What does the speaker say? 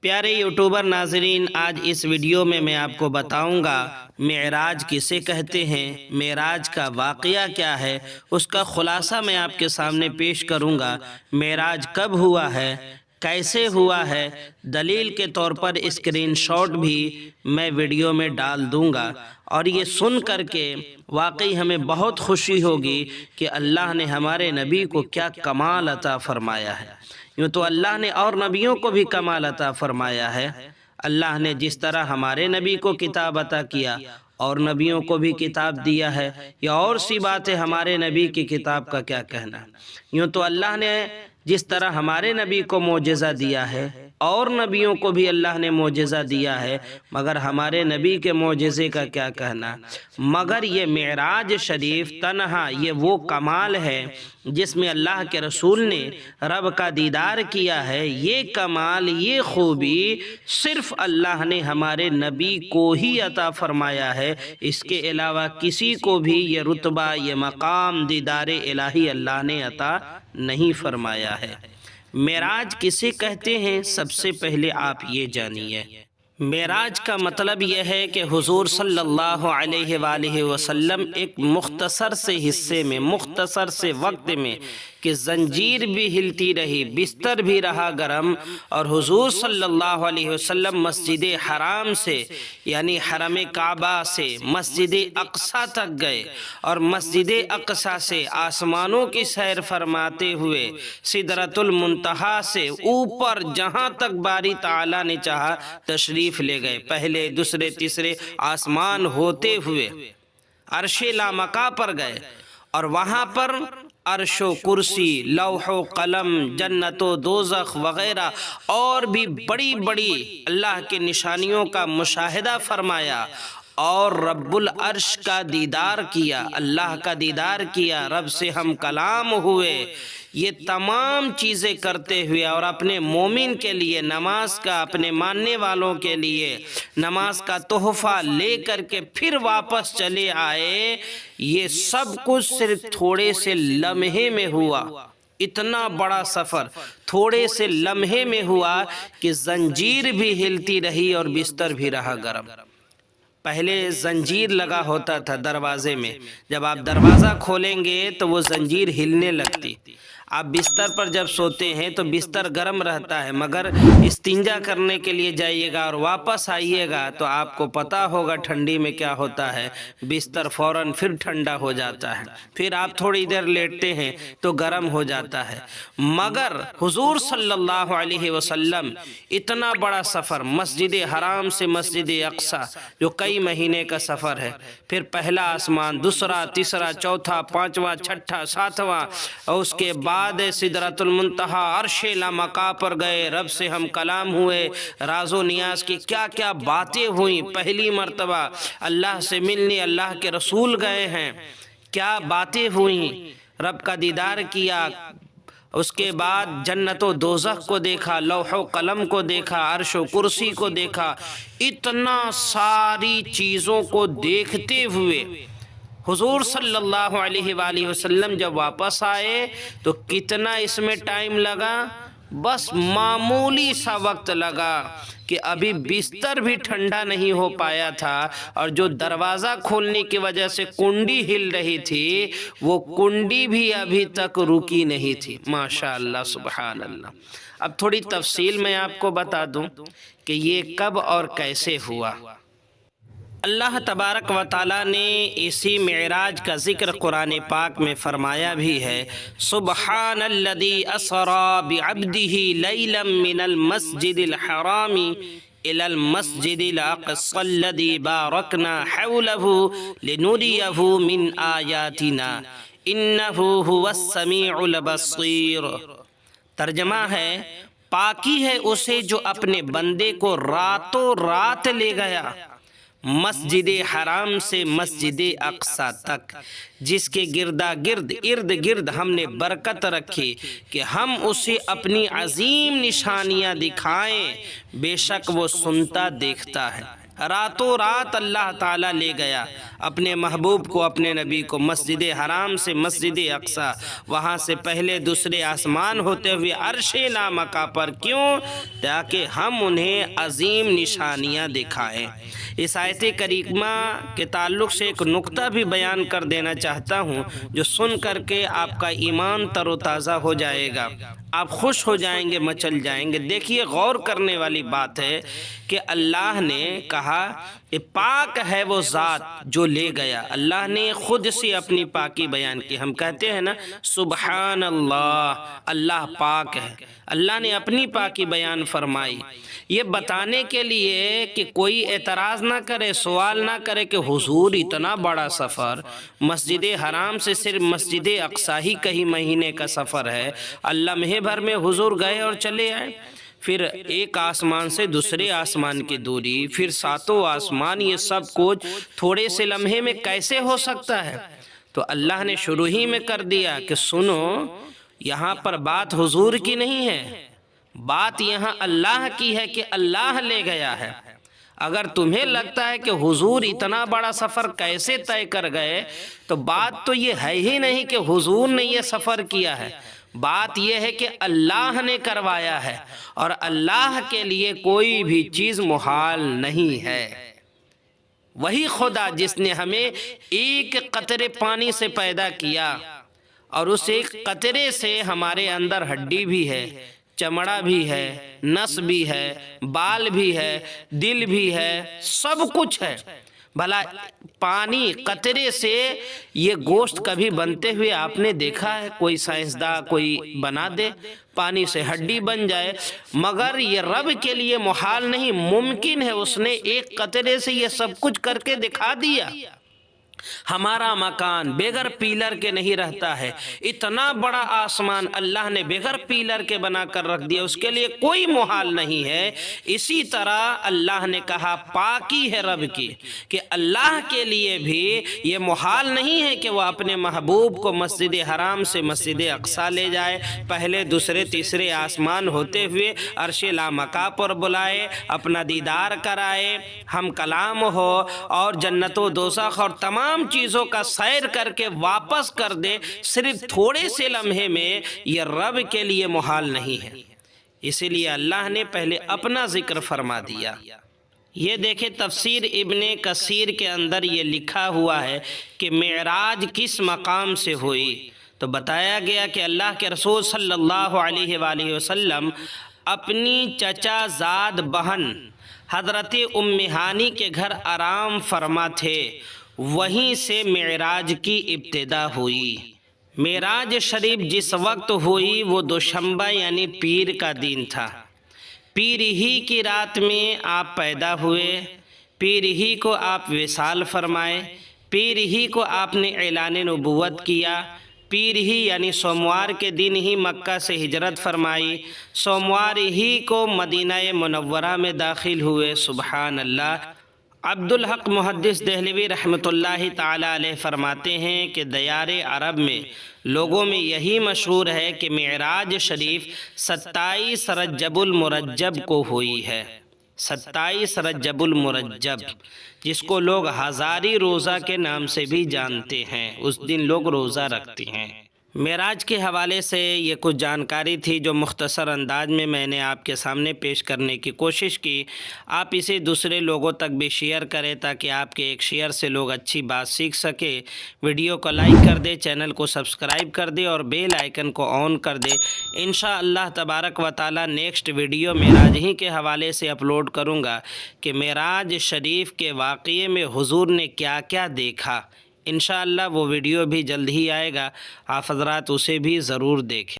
پیارے یوٹیوبر ناظرین، آج اس ویڈیو میں آپ کو بتاؤں گا معراج کسے کہتے ہیں، معراج کا واقعہ کیا ہے، اس کا خلاصہ میں آپ کے سامنے پیش کروں گا۔ معراج کب ہوا ہے، کیسے ہوا ہے، دلیل کے طور پر اسکرین شاٹ بھی میں ویڈیو میں ڈال دوں گا، اور یہ سن کر کے واقعی ہمیں بہت خوشی ہوگی کہ اللہ نے ہمارے نبی کو کیا کمال عطا فرمایا ہے۔ یوں تو اللہ نے اور نبیوں کو بھی کمال عطا فرمایا ہے۔ اللہ نے جس طرح ہمارے نبی کو کتاب عطا کیا اور نبیوں کو بھی کتاب دیا ہے، یا اور سی بات ہے ہمارے نبی کی کتاب کا کیا کہنا۔ یوں تو اللہ نے جس طرح ہمارے نبی کو معجزہ دیا ہے اور نبیوں کو بھی اللہ نے معجزہ دیا ہے، مگر ہمارے نبی کے معجزے کا کیا کہنا۔ مگر یہ معراج شریف تنہا یہ وہ کمال ہے جس میں اللہ کے رسول نے رب کا دیدار کیا ہے۔ یہ کمال، یہ خوبی صرف اللہ نے ہمارے نبی کو ہی عطا فرمایا ہے۔ اس کے علاوہ کسی کو بھی یہ رتبہ، یہ مقام دیدار الہی اللہ نے عطا نہیں فرمایا ہے۔ معراج کسے کہتے ہیں، سب سے پہلے آپ یہ جانیے۔ معراج کا مطلب یہ ہے کہ حضور صلی اللہ علیہ وآلہ وسلم ایک مختصر سے حصے میں، مختصر سے وقت میں کہ زنجیر بھی ہلتی رہی، بستر بھی رہا گرم، اور حضور صلی اللہ علیہ وسلم مسجد حرام سے یعنی حرم کعبہ سے مسجد اقصی تک گئے، اور مسجد اقصی سے آسمانوں کی سیر فرماتے ہوئے سدرۃ المنتہا سے اوپر جہاں تک باری تعالیٰ نے چاہا تشریف لے گئے، پہلے دوسرے تیسرے آسمان ہوتے ہوئے عرش لامکاں پر گئے، اور وہاں پر عرش و کرسی، لوح و قلم، جنت و دوزخ وغیرہ اور بھی بڑی بڑی اللہ کی نشانیوں کا مشاہدہ فرمایا، اور رب العرش کا دیدار کیا، اللہ کا دیدار کیا، رب سے ہم کلام ہوئے۔ یہ تمام چیزیں کرتے ہوئے اور اپنے مومن کے لیے نماز کا، اپنے ماننے والوں کے لیے نماز کا تحفہ لے کر کے پھر واپس چلے آئے۔ یہ سب کچھ صرف تھوڑے سے لمحے میں ہوا۔ اتنا بڑا سفر تھوڑے سے لمحے میں ہوا کہ زنجیر بھی ہلتی رہی اور بستر بھی رہا گرم۔ پہلے زنجیر لگا ہوتا تھا دروازے میں، جب آپ دروازہ کھولیں گے تو وہ زنجیر ہلنے لگتی۔ آپ بستر پر جب سوتے ہیں تو بستر گرم رہتا ہے، مگر استنجا کرنے کے لیے جائیے گا اور واپس آئیے گا تو آپ کو پتہ ہوگا ٹھنڈی میں کیا ہوتا ہے، بستر فوراً پھر ٹھنڈا ہو جاتا ہے، پھر آپ تھوڑی دیر لیٹتے ہیں تو گرم ہو جاتا ہے۔ مگر حضور صلی اللہ علیہ وسلم اتنا بڑا سفر، مسجد حرام سے مسجد اقصی جو کئی مہینے کا سفر ہے، پھر پہلا آسمان، دوسرا، تیسرا، چوتھا، پانچواں، چھٹا، ساتواں، اور اس کے بعد سدرۃ المنتہا، عرش لامکاں پر گئے، رب سے ہم کلام ہوئے، راز و نیاز کی کیا کیا باتیں ہوئیں۔ پہلی مرتبہ اللہ سے ملنے اللہ کے رسول گئے ہیں، کیا باتیں ہوئیں، رب کا دیدار کیا، اس کے بعد جنت و دوزخ کو دیکھا، لوح و قلم کو دیکھا، عرش و کرسی کو دیکھا۔ اتنا ساری چیزوں کو دیکھتے ہوئے حضور صلی اللہ علیہ وآلہ وسلم جب واپس آئے تو کتنا اس میں ٹائم لگا، بس معمولی سا وقت لگا کہ ابھی بستر بھی ٹھنڈا نہیں ہو پایا تھا، اور جو دروازہ کھولنے کی وجہ سے کنڈی ہل رہی تھی وہ کنڈی بھی ابھی تک رکی نہیں تھی۔ ماشاءاللہ، سبحان اللہ۔ اب تھوڑی تفصیل میں آپ کو بتا دوں کہ یہ کب اور کیسے ہوا۔ اللہ تبارک و تعالیٰ نے اسی معراج کا ذکر قرآن پاک میں فرمایا بھی ہے۔ سبحان الذی اسری بعبدہ لیلا من المسجد الحرام الی المسجد الاقصی الذی بارکنا حولہ لنریہ من آیاتنا انہ هو السمیع البصیر۔ ترجمہ ہے، پاکی ہے اسے جو اپنے بندے کو راتوں رات لے گیا مسجد حرام سے مسجد اقصی تک، جس کے ارد گرد ہم نے برکت رکھی کہ ہم اسے اپنی عظیم نشانیاں دکھائیں، بے شک وہ سنتا دیکھتا ہے۔ راتوں رات اللہ تعالیٰ لے گیا اپنے محبوب کو، اپنے نبی کو مسجد حرام سے مسجد اقصی، وہاں سے پہلے دوسرے آسمان ہوتے ہوئے عرش لامکا پر۔ کیوں؟ تاکہ ہم انہیں عظیم نشانیاں دکھائیں۔ اس آیت کریمہ کے تعلق سے ایک نقطہ بھی بیان کر دینا چاہتا ہوں جو سن کر کے آپ کا ایمان تر و تازہ ہو جائے گا، آپ خوش ہو جائیں گے، مچل جائیں گے۔ دیکھیے، غور کرنے والی بات ہے کہ اللہ نے کہا کہ پاک ہے وہ ذات جو لے گیا۔ اللہ نے خود سے اپنی پاکی بیان کی۔ ہم کہتے ہیں نا سبحان اللہ، اللہ پاک ہے۔ اللہ نے اپنی پاکی بیان فرمائی، یہ بتانے کے لیے کہ کوئی اعتراض نہ کرے، سوال نہ کرے کہ حضور اتنا بڑا سفر، مسجد حرام سے صرف مسجد اقصی ہی کئی مہینے کا سفر ہے، اللہ لمحے بھر میں حضور گئے اور چلے آئے۔ پھر ایک آسمان سے دوسرے آسمان کی دوری، پھر ساتوں آسمان، یہ سب کچھ تھوڑے سے لمحے میں کیسے ہو سکتا ہے؟ تو اللہ نے شروع ہی میں کر دیا کہ سنو، یہاں پر بات حضور کی نہیں ہے، بات یہاں اللہ کی ہے کہ اللہ لے گیا ہے۔ اگر تمہیں لگتا ہے کہ حضور اتنا بڑا سفر کیسے طے کر گئے، تو بات تو یہ ہے ہی نہیں کہ حضور نے یہ سفر کیا ہے، بات یہ ہے کہ اللہ نے کروایا ہے، اور اللہ کے لیے کوئی بھی چیز محال نہیں ہے۔ وہی خدا جس نے ہمیں ایک قطرے پانی سے پیدا کیا، اور اس ایک قطرے سے ہمارے اندر ہڈی بھی ہے، چمڑا بھی ہے، نس بھی ہے، بال بھی ہے، دل بھی ہے، سب کچھ ہے۔ بھلا پانی قطرے سے یہ گوشت کبھی بنتے ہوئے آپ نے دیکھا ہے؟ کوئی سائنسداں کوئی بنا دے پانی سے ہڈی بن جائے، مگر یہ رب کے لیے محال نہیں، ممکن ہے۔ اس نے ایک قطرے سے یہ سب کچھ کر کے دکھا دیا۔ ہمارا مکان بغیر پیلر کے نہیں رہتا ہے، اتنا بڑا آسمان اللہ نے بغیر پیلر کے بنا کر رکھ دیا، اس کے لیے کوئی محال نہیں ہے۔ اسی طرح اللہ نے کہا پاکی ہے رب کی، کہ اللہ کے لیے بھی یہ محال نہیں ہے کہ وہ اپنے محبوب کو مسجد حرام سے مسجد اقصی لے جائے، پہلے دوسرے تیسرے آسمان ہوتے ہوئے عرش لامکا پر بلائے، اپنا دیدار کرائے، ہم کلام ہو، اور جنت و دوزخ اور تمام چیزوں کا سیر کر کے واپس کر دے، صرف تھوڑے سے لمحے میں، یہ رب کے لیے محال نہیں ہے۔ اسی لیے اللہ نے پہلے اپنا ذکر فرما دیا۔ یہ دیکھیں تفسیر ابن کثیر کے اندر یہ لکھا ہوا ہے کہ معراج کس مقام سے ہوئی، تو بتایا گیا کہ اللہ کے رسول صلی اللہ علیہ وآلہ وسلم اپنی چچا زاد بہن حضرت ام ہانی کے گھر آرام فرما تھے، وہیں سے معراج کی ابتدا ہوئی۔ معراج شریف جس وقت ہوئی وہ دوشنبہ یعنی پیر کا دن تھا۔ پیر ہی کی رات میں آپ پیدا ہوئے، پیر ہی کو آپ وصال فرمائے، پیر ہی کو آپ نے اعلان نبوت کیا، پیر ہی یعنی سوموار کے دن ہی مکہ سے ہجرت فرمائی، سوموار ہی کو مدینہ منورہ میں داخل ہوئے۔ سبحان اللہ۔ عبدالحق محدث دہلوی رحمۃ اللہ تعالی علیہ فرماتے ہیں کہ دیار عرب میں لوگوں میں یہی مشہور ہے کہ معراج شریف 27 رجب المرجب کو ہوئی ہے۔ 27 رجب المرجب، جس کو لوگ ہزاری روزہ کے نام سے بھی جانتے ہیں، اس دن لوگ روزہ رکھتے ہیں۔ معراج کے حوالے سے یہ کچھ جانکاری تھی جو مختصر انداز میں میں نے آپ کے سامنے پیش کرنے کی کوشش کی۔ آپ اسے دوسرے لوگوں تک بھی شیئر کریں تاکہ آپ کے ایک شیئر سے لوگ اچھی بات سیکھ سکے۔ ویڈیو کو لائک کر دے، چینل کو سبسکرائب کر دے اور بیل آئیکن کو آن کر دے۔ انشاءاللہ تبارک و تعالی نیکسٹ ویڈیو معراج ہی کے حوالے سے اپلوڈ کروں گا کہ معراج شریف کے واقعے میں حضور نے کیا کیا دیکھا۔ انشاءاللہ وہ ویڈیو بھی جلد ہی آئے گا، آپ حضرات اسے بھی ضرور دیکھیں۔